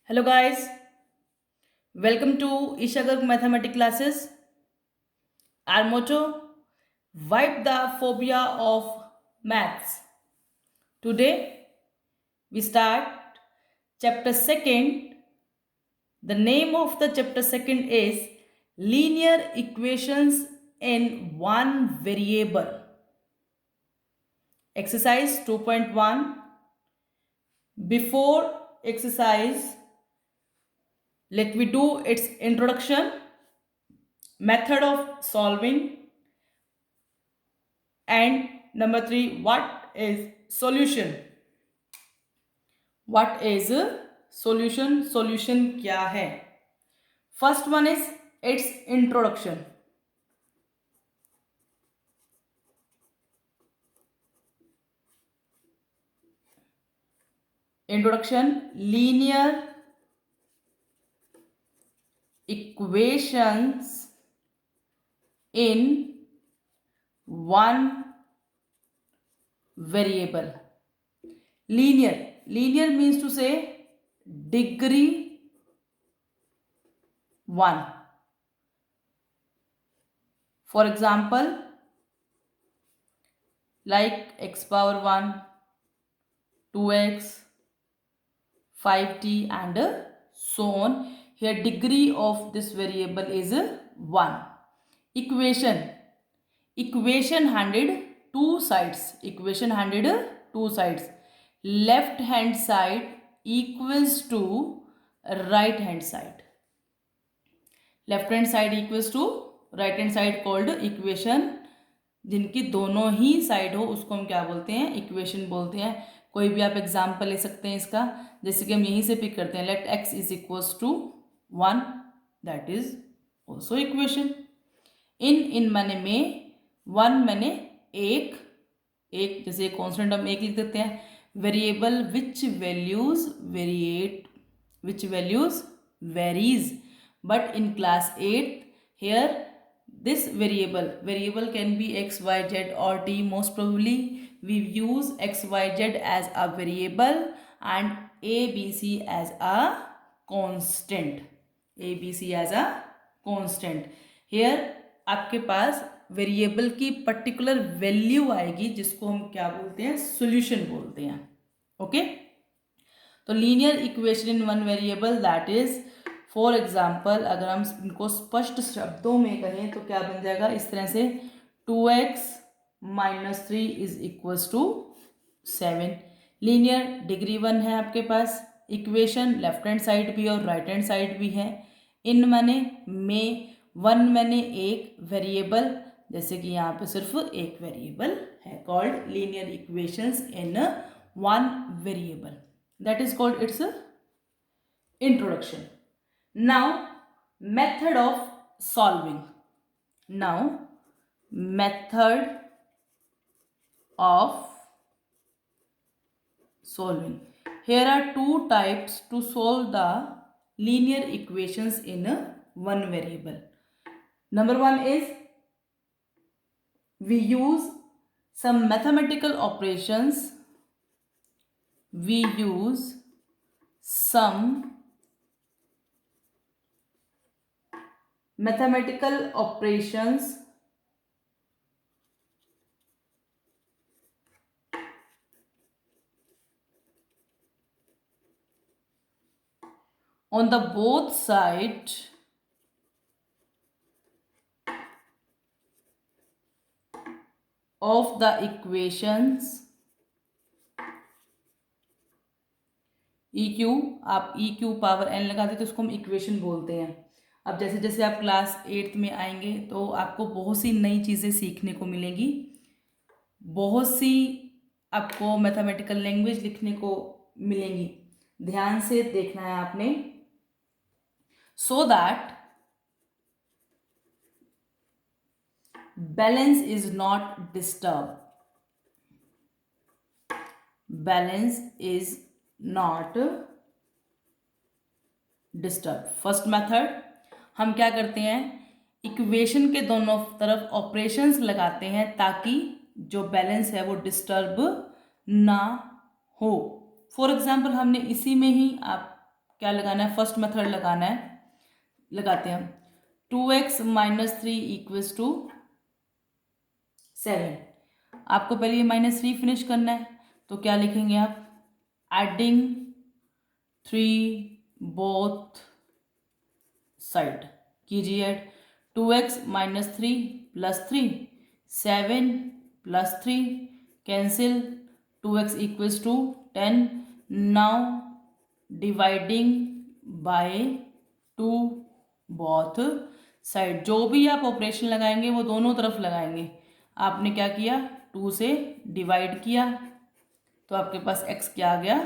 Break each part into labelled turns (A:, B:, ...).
A: Hello guys, welcome to Ishagarg Mathematics classes. Our motto, wipe the phobia of maths. Today we start chapter 2nd. The name of the chapter 2nd is linear equations in one variable. Exercise 2.1. Before exercise, let me do its introduction, method of solving, and number 3, what is solution? What is solution? Solution क्या है? First one is its introduction. Introduction, linear equations in one variable. Linear means to say degree 1. For example, like x power 1, 2x, 5t and so on. Here degree of this variable is 1. Equation handed two sides. Left hand side equals to right hand side. Left hand side equals to right hand side called equation. जिनकी दोनों ही side हो उसको हम क्या बोलते हैं? Equation बोलते हैं. कोई भी आप एग्जाम्पल ले सकते हैं इसका, जैसे कि हम यहीं से पिक करते हैं. Let x is equals to 1, that is also equation. इन माने में, 1 माने एक, जैसे कॉन्स्टेंट हम एक लिख देते हैं. Variable which values varies, but in class 8 here this variable can be x, y, z or t. Most probably we use x, y, z as a variable and a, b, c as a constant. Here आपके पास variable की particular value आएगी जिसको हम क्या बोलते हैं? Solution बोलते हैं. ओके, तो linear equation in one variable, that is, for example अगर हम इनको स्पष्ट शब्दों में कहें तो क्या बन जाएगा? इस तरह से 2x - 3 is equals to 7. Linear degree 1 है आपके पास. इक्वेशन लेफ्ट हैंड साइड भी और राइट हैंड साइड भी है. इन माने में, 1 माने एक वेरिएबल, जैसे कि यहाँ पे सिर्फ एक वेरिएबल है, called linear equations in one variable. That is called its introduction. Now method of solving. Here are two types to solve the linear equations in one variable. Number 1 is we use some mathematical operations. On the both side of the equations. EQ, आप EQ power n लगाते तो इसको हम equation बोलते हैं. अब जैसे जैसे आप क्लास 8th में आएंगे तो आपको बहुत सी नई चीज़ें सीखने को मिलेंगी, बहुत सी आपको मैथमेटिकल लैंग्वेज लिखने को मिलेंगी. ध्यान से देखना है आपने, so that balance is not disturbed. First method, हम क्या करते हैं? इक्वेशन के दोनों तरफ ऑपरेशंस लगाते हैं ताकि जो बैलेंस है वो डिस्टर्ब ना हो. फॉर एग्जाम्पल हमने इसी में ही आप क्या लगाना है, फर्स्ट मेथड लगाना है, लगाते हैं हम 2x माइनस 3 इक्वल्स टू 7। आपको पहले ये -3 फिनिश करना है, तो क्या लिखेंगे आप, एडिंग 3 बोथ साइड कीजिए add, 2x minus 3 plus 3, 7 plus 3 cancel, 2x equals to 10। Now dividing by 2 both side, जो भी आप ऑपरेशन लगाएंगे वो दोनों तरफ लगाएंगे। आपने क्या किया, 2 से डिवाइड किया तो आपके पास x क्या आ गया,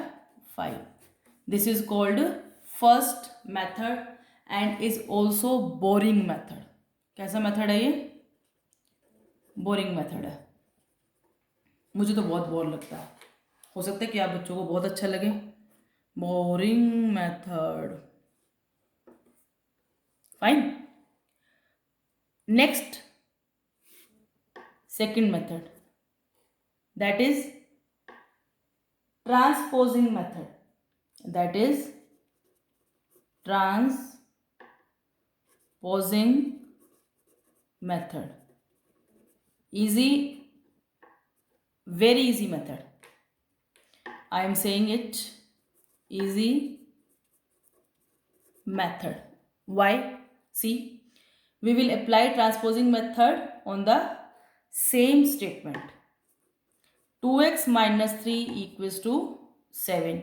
A: 5। This is called first method and is also boring method. कैसा मेथड है ये, बोरिंग मेथड है। मुझे तो बहुत बोर लगता है, हो सकता है कि आप बच्चों को बहुत अच्छा लगे। Boring method, fine. Next second method, that is transposing method, that is transposing method, easy, very easy method. I am saying it easy method. Why? See, we will apply transposing method on the same statement, 2x minus 3 equals to 7।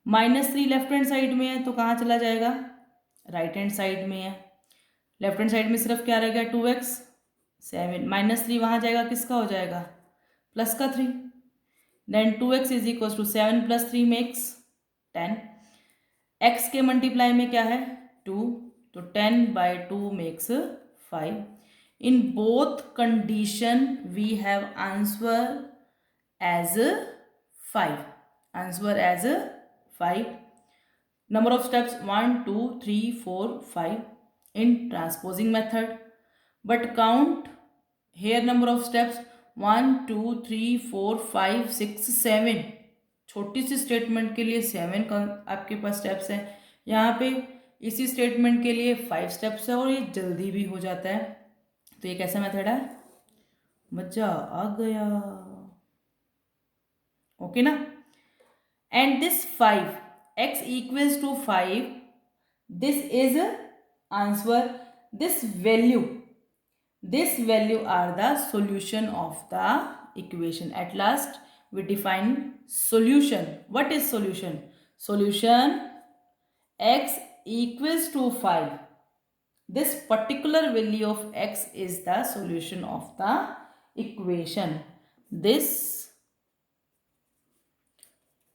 A: -3 left hand side में है तो कहाँ चला जाएगा, right hand side में है। Left hand side में सिर्फ क्या रह गया, 2x, 7, -3 वहाँ जाएगा, किसका हो जाएगा, प्लस का 3। Then 2x is equals to 7 plus 3 makes 10। x के मल्टीप्लाई में क्या है, 2, तो 10/2 makes 5। In both condition we have answer as 5, answer as 5। number of steps 1 2 3 4 5 in transposing method, but count here number of steps 1 2 3 4 5 6 7। छोटी सी statement के लिए 7 आपके पास steps हैं, यहाँ पे इसी स्टेटमेंट के लिए 5 स्टेप्स है और ये जल्दी भी हो जाता है। तो ये कैसा मेथड है, मजा आ गया, ओके ना। And this 5, x equals to 5, this is answer, this value are the solution of the equation। at last we define solution। what is solution? Solution, x equals to 5, this particular value of x is the solution of the equation। this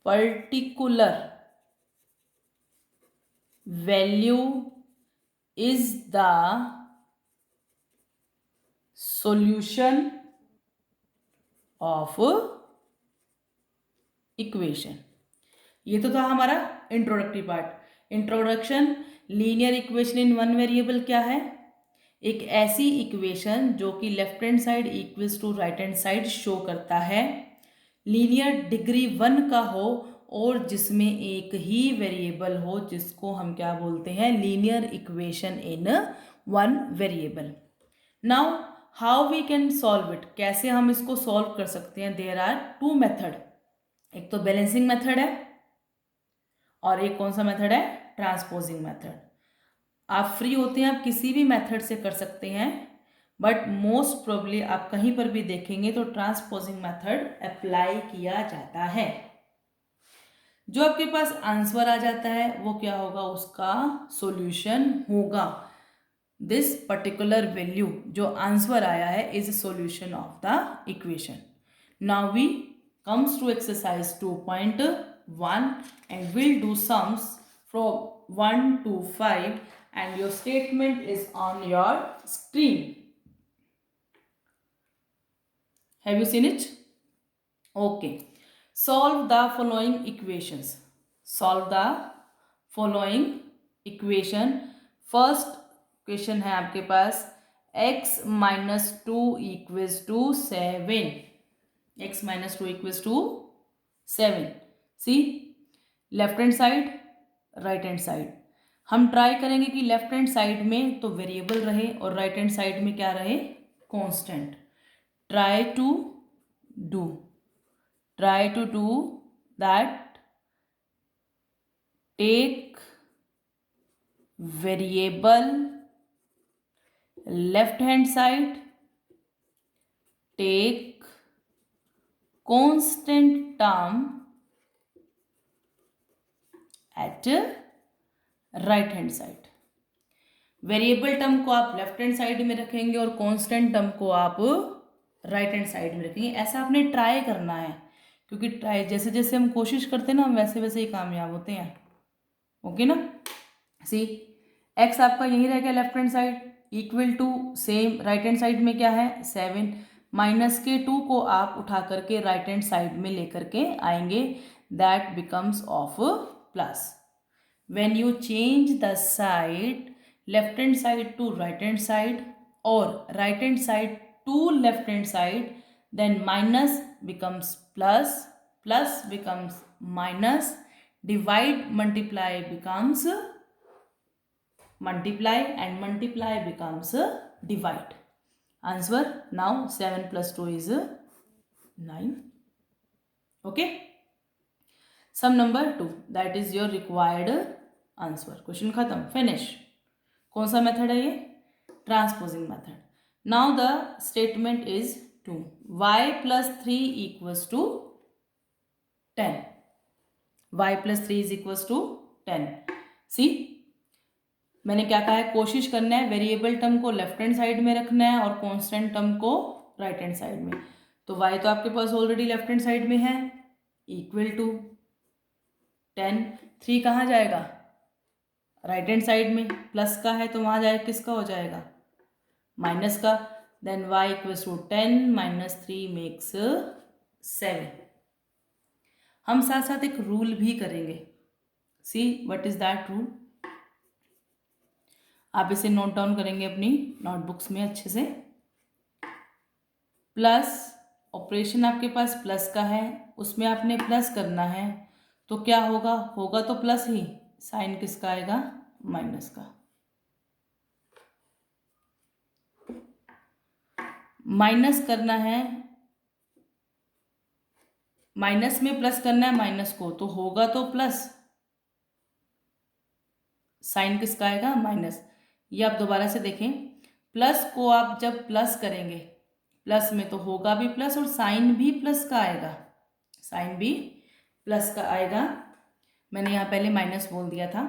A: particular value is the solution of equation। ये तो था हमारा introductive part. Introduction, linear equation in one variable क्या है, एक ऐसी equation जो कि left hand side equals to right hand side show करता है, लीनियर डिग्री 1 का हो और जिसमें एक ही वेरिएबल हो, जिसको हम क्या बोलते हैं, linear equation in one variable. Now how we can solve it, कैसे हम इसको सॉल्व कर सकते हैं। देयर आर 2 मेथड, एक तो बैलेंसिंग मेथड है और एक कौन सा मेथड है, ट्रांसपोजिंग मेथड। आप फ्री होते हैं, आप किसी भी मेथड से कर सकते हैं, बट मोस्ट प्रोबेबली आप कहीं पर भी देखेंगे तो ट्रांसपोजिंग मेथड अप्लाई किया जाता है। जो आपके पास आंसर आ जाता है वो क्या होगा, उसका सॉल्यूशन होगा। दिस पर्टिकुलर वैल्यू जो आंसर आया है is solution of the equation. Now we comes to exercise 2.1 and we'll do sums from 1 to 5 and your statement is on your screen. Have you seen it? Okay. Solve the following equations. Solve the following equation. First question है आपके पास x minus 2 equals to 7, x minus 2 equals to 7। See left hand side right hand side. हम try करेंगे कि left hand side में तो variable रहे और राइट हैंड साइड में क्या रहे, constant. Try to do that, take variable left hand side, take constant term at right hand side. Variable term को आप लेफ्ट हैंड साइड में रखेंगे और कांस्टेंट टर्म को आप राइट हैंड साइड में रखेंगे। ऐसा आपने ट्राई करना है, क्योंकि ट्राई जैसे जैसे हम कोशिश करते हैं ना, हम वैसे वैसे ही कामयाब होते हैं। ओके ना। सी एक्स आपका यही रह गया left hand side, equal to same right hand side में क्या है 7, माइनस के 2 को आप उठा करके राइट हैंड साइड में लेकर के आएंगे, that becomes of plus. When you change the side left hand side to right hand side और right hand side to left hand side, then minus becomes plus, plus becomes minus, divide multiply becomes multiply, and multiply becomes divide. Answer now 7 plus 2 is 9. Okay. Sum number 2, that is your required answer. Question खत्म, finish. कौन सा method है ये, transposing method. Now the statement is 2, y plus 3 equals to 10, y plus 3 is equals to 10। सी मैंने क्या कहा है, कोशिश करना है वेरिएबल टर्म को लेफ्ट हैंड साइड में रखना है और कांस्टेंट टर्म को राइट हैंड साइड में। तो y तो आपके पास ऑलरेडी लेफ्ट हैंड साइड में है, इक्वल टू 10, 3 कहाँ जाएगा राइट हैंड साइड में, प्लस का है तो वहाँ जाए किसका हो जाएगा, माइनस का। Then y equals to 10 minus 3 makes 7। हम साथ साथ एक रूल भी करेंगे। See what is that rule, आप इसे नोट डाउन करेंगे अपनी नोटबुक्स में अच्छे से। प्लस ऑपरेशन आपके पास प्लस का है, उसमें आपने प्लस करना है, तो क्या होगा, होगा तो प्लस ही, साइन किसका आएगा, माइनस का। माइनस करना है, माइनस में प्लस करना है माइनस को, तो होगा तो प्लस, साइन किसका आएगा, माइनस। ये आप दोबारा से देखें, प्लस को आप जब प्लस करेंगे प्लस में तो होगा भी प्लस और साइन भी प्लस का आएगा, साइन भी प्लस का आएगा। मैंने यहाँ पहले माइनस बोल दिया था।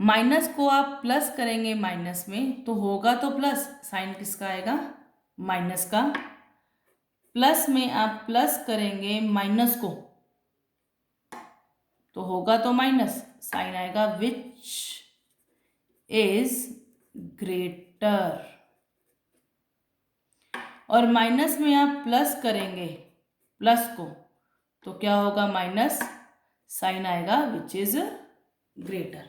A: माइनस को आप प्लस करेंगे माइनस में तो होगा तो प्लस, साइन किसका आएगा, माइनस का। प्लस में आप प्लस करेंगे माइनस को तो होगा तो माइनस, साइन आएगा विच इज ग्रेटर। और माइनस में आप प्लस करेंगे प्लस को तो क्या होगा, माइनस, साइन आएगा विच इज ग्रेटर।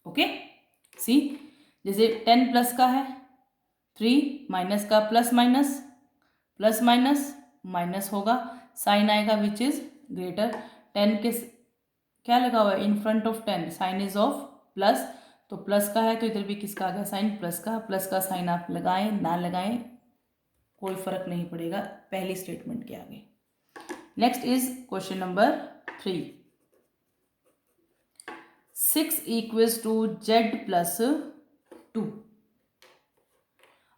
A: ओके। सी जैसे 10 प्लस का है 3, माइनस का plus minus, plus minus minus होगा, साइन आएगा विच इज ग्रेटर। 10 के क्या लगा हुआ है in front of 10, sign is of plus, तो प्लस का है तो इधर भी किसका आ गया, साइन प्लस का। प्लस का साइन आप लगाएं ना लगाएं कोई फर्क नहीं पड़ेगा पहली स्टेटमेंट के आगे। Next is question number 3, 6 equals to z plus 2।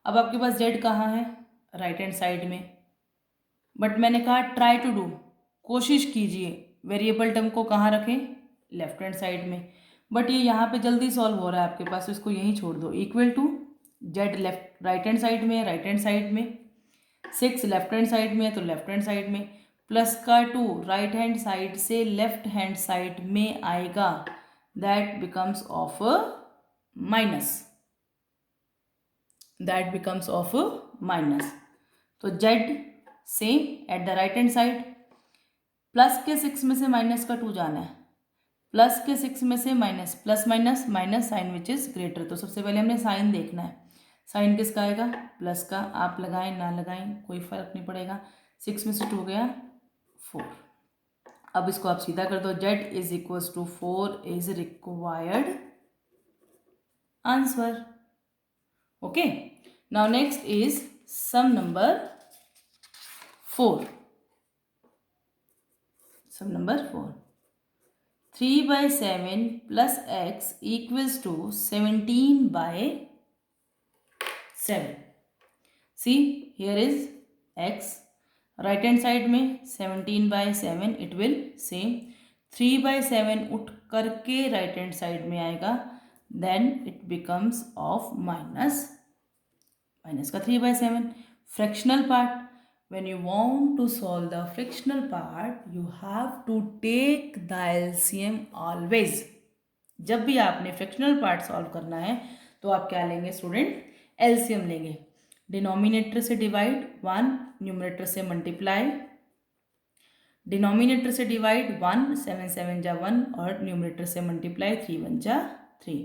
A: अब आपके पास z कहाँ है, राइट हैंड साइड में, बट मैंने कहा ट्राई टू डू, कोशिश कीजिए वेरिएबल टर्म को कहाँ रखें, लेफ्ट हैंड साइड में। बट ये यहाँ पे जल्दी सॉल्व हो रहा है आपके पास, तो इसको यहीं छोड़ दो। Equal to z left right hand side में, राइट हैंड साइड में, 6 लेफ्ट हैंड साइड में तो लेफ्ट हैंड साइड में, प्लस का 2 राइट हैंड साइड से लेफ्ट हैंड साइड में आएगा, that becomes of minus, that becomes of minus. तो z same at the right hand side, plus के 6 में से माइनस का 2 जाना है, प्लस के 6 में से minus, plus minus minus, sign which is greater. तो सबसे पहले हमने साइन देखना है, साइन किसका आएगा, प्लस का। आप लगाएं ना लगाएं कोई फर्क नहीं पड़ेगा, 6 में से 2 गया 4। अब इसको आप सीधा कर दो, z is equals to 4 is required answer. Okay, now next is sum number 4. Sum number 4. 3/7 plus x equals to 17/7. See, here is x. Right hand side में 17/7 इट विल सेम. 3/7 उठ करके राइट हैंड साइड में आएगा, then it becomes of minus का 3/7. Fractional part, when you want to solve the fractional part you have to take the LCM always. जब भी आपने fractional part solve करना है तो आप क्या लेंगे स्टूडेंट, एलसीएम लेंगे. डिनोमिनेटर से डिवाइड 1, न्यूमरेटर से मल्टीप्लाई. डिनोमिनेटर से डिवाइड 1, 7 7 जा 1 और न्यूमरेटर से मल्टीप्लाई 3 1 जा 3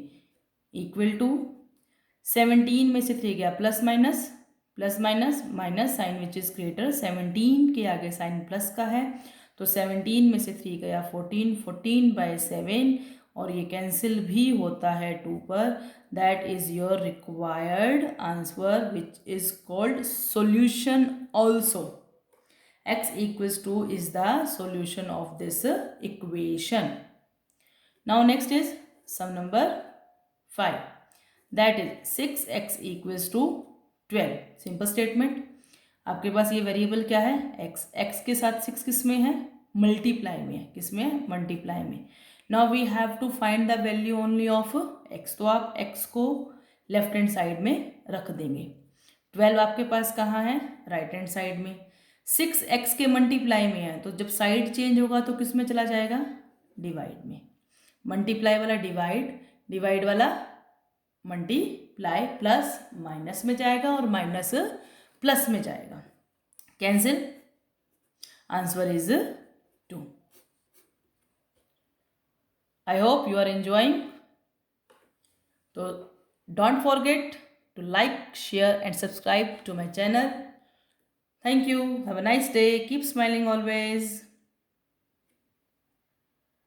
A: इक्वल टू 17 में से 3 गया plus minus minus sign which is greater. 17 के आगे साइन प्लस का है तो 17 में से 3 गया 14/7 और ये कैंसिल भी होता है 2 पर. That is your required answer which is called solution also. x equals to is the solution of this equation. Now next is sum number 5. That is 6x equals to 12. Simple statement. आपके पास ये variable क्या है, x. x के साथ 6 किस में है, multiply में है. किस में है, मल्टीप्लाई में. Now we have to find the value only of x. तो आप x को लेफ्ट हैंड साइड में रख देंगे. 12 आपके पास कहाँ है, राइट हैंड साइड में. 6x के मल्टीप्लाई में है तो जब साइड चेंज होगा तो किस में चला जाएगा, डिवाइड में. मल्टीप्लाई वाला डिवाइड वाला मल्टीप्लाई, प्लस माइनस में जाएगा और माइनस प्लस में जाएगा. Cancel, answer is 2. I hope you are enjoying. तो don't forget to like, share and subscribe to my channel. Thank you. Have a nice day. Keep smiling always.